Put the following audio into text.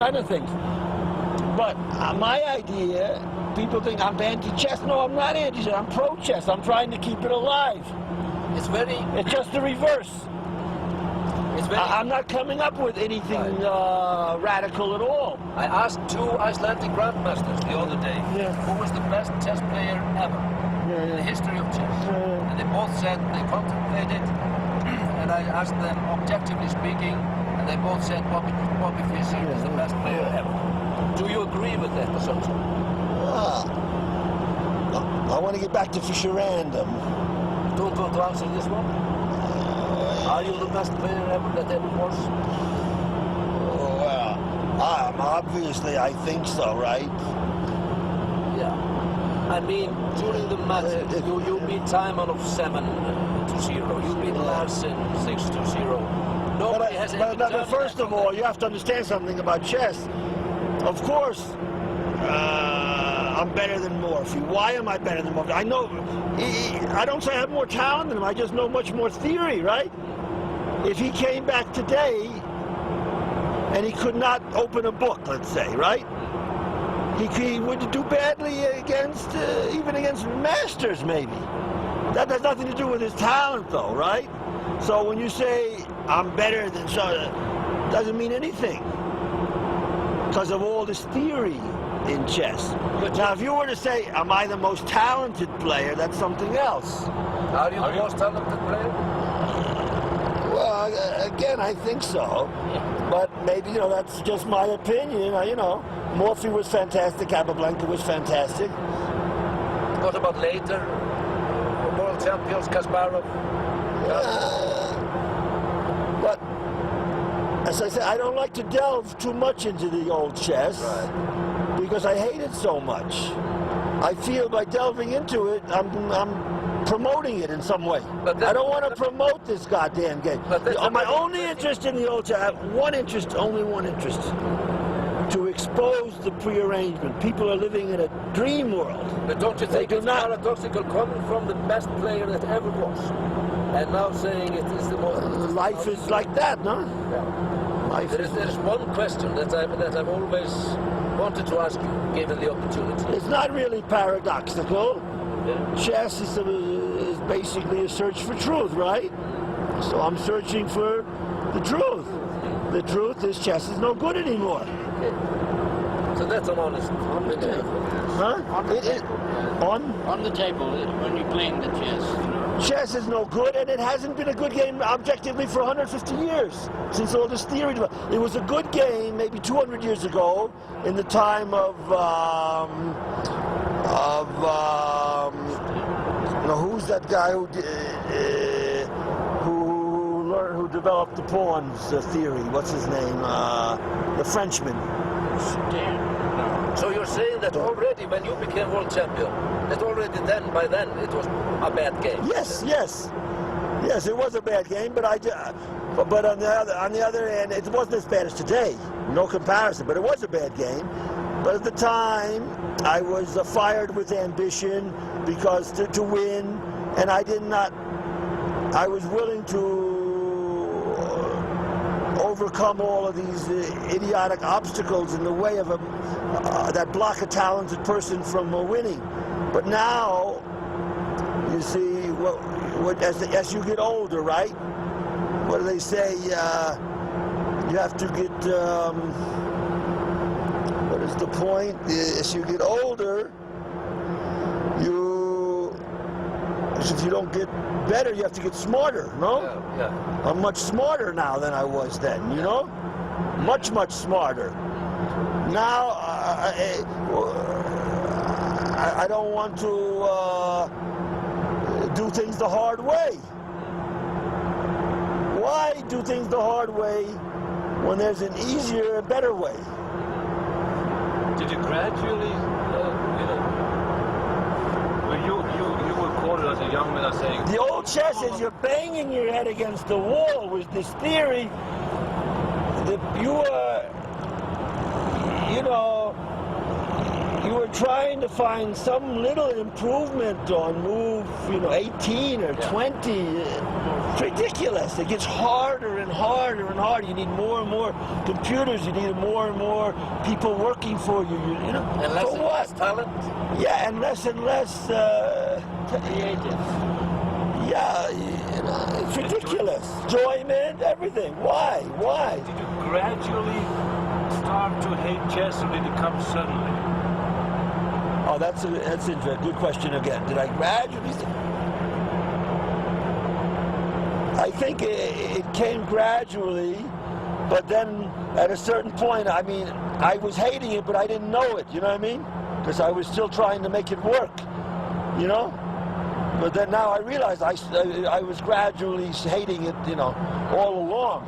kind of things. But my idea, people think I'm anti-chess. No, I'm not anti-chess. I'm pro-chess. I'm trying to keep it alive. It's just the reverse. I'm not coming up with anything radical at all. I asked two Icelandic grandmasters the other day who was the best chess player ever in the history of chess. And they both said they contemplated, and I asked them, objectively speaking, and they both said Bobby Fischer is the best player ever. Do you agree with that assumption? I want to get back to Fischer random. Don't want to answer this one? Are you the best player ever that ever was? Well, obviously I think so, right? Yeah. I mean, during the match, you beat Taimanov 7-0. You beat Larsen 6-0. Nobody has ever done but first of all, you have to understand something about chess. Of course, I'm better than Morphy. Why am I better than Morphy? I know, I don't say I have more talent than him, I just know much more theory, right? If he came back today and he could not open a book, let's say, right? He would do badly against, even against masters, maybe. That has nothing to do with his talent, though, right? So when you say, I'm better than so, doesn't mean anything. Because of all this theory in chess. Now, if you were to say, am I the most talented player, that's something else. Are you the most talented player? Well, again, I think so. But maybe, that's just my opinion. Morphy was fantastic, Capablanca was fantastic. What about later? World champions, Kasparov? But, as I said, I don't like to delve too much into the old chess. Right. Because I hate it so much. I feel by delving into it, I'm promoting it in some way. I don't want to promote this goddamn game. My only interest in the old chess, I have only one interest. To expose the prearrangement. People are living in a dream world. But don't you think it's paradoxical coming from the best player that ever was, and now saying it is the most... Life is like that, no? Yeah. There is one question that I've always wanted to ask you, given the opportunity. It's not really paradoxical. Yeah. Chess is basically a search for truth, right? So I'm searching for the truth. The truth is chess is no good anymore. So that's an honest. On the table. Huh? On the table when you're playing the chess. Chess is no good, and it hasn't been a good game objectively for 150 years since all this theory developed. It was a good game maybe 200 years ago in the time of who's that guy who developed the pawns theory? What's his name? The Frenchman. So you're saying that already when you became world champion, that already by then it was a bad game? Yes, it was a bad game, but on the other hand, it wasn't as bad as today. No comparison, but it was a bad game. But at the time, I was fired with ambition because to win, and I was willing to overcome all of these idiotic obstacles in the way of that block a talented person from winning. But now, you see, as you get older, right? What do they say? You have to get, what is the point? As you get older, if you don't get better, you have to get smarter, no? Yeah. I'm much smarter now than I was then, Much, much smarter. Now, I don't want to do things the hard way. Why do things the hard way when there's an easier, better way? Did you gradually, when you were quoted as a young man as saying... The old chess is you're banging your head against the wall with this theory that you were trying to find some little improvement on move, 18 or 20. It's ridiculous. It gets harder and harder and harder. You need more and more computers. You need more and more people working for you. And less and less talent. Yeah, and less Creative. Yeah, it's ridiculous. Enjoyment, everything. Why? Did you gradually start to hate chess, or did it come suddenly? Oh, that's a good question again. Did I gradually? I think it came gradually, but then at a certain point, I was hating it, but I didn't know it. You know what I mean? Because I was still trying to make it work. But then now I realize I was gradually hating it, all along.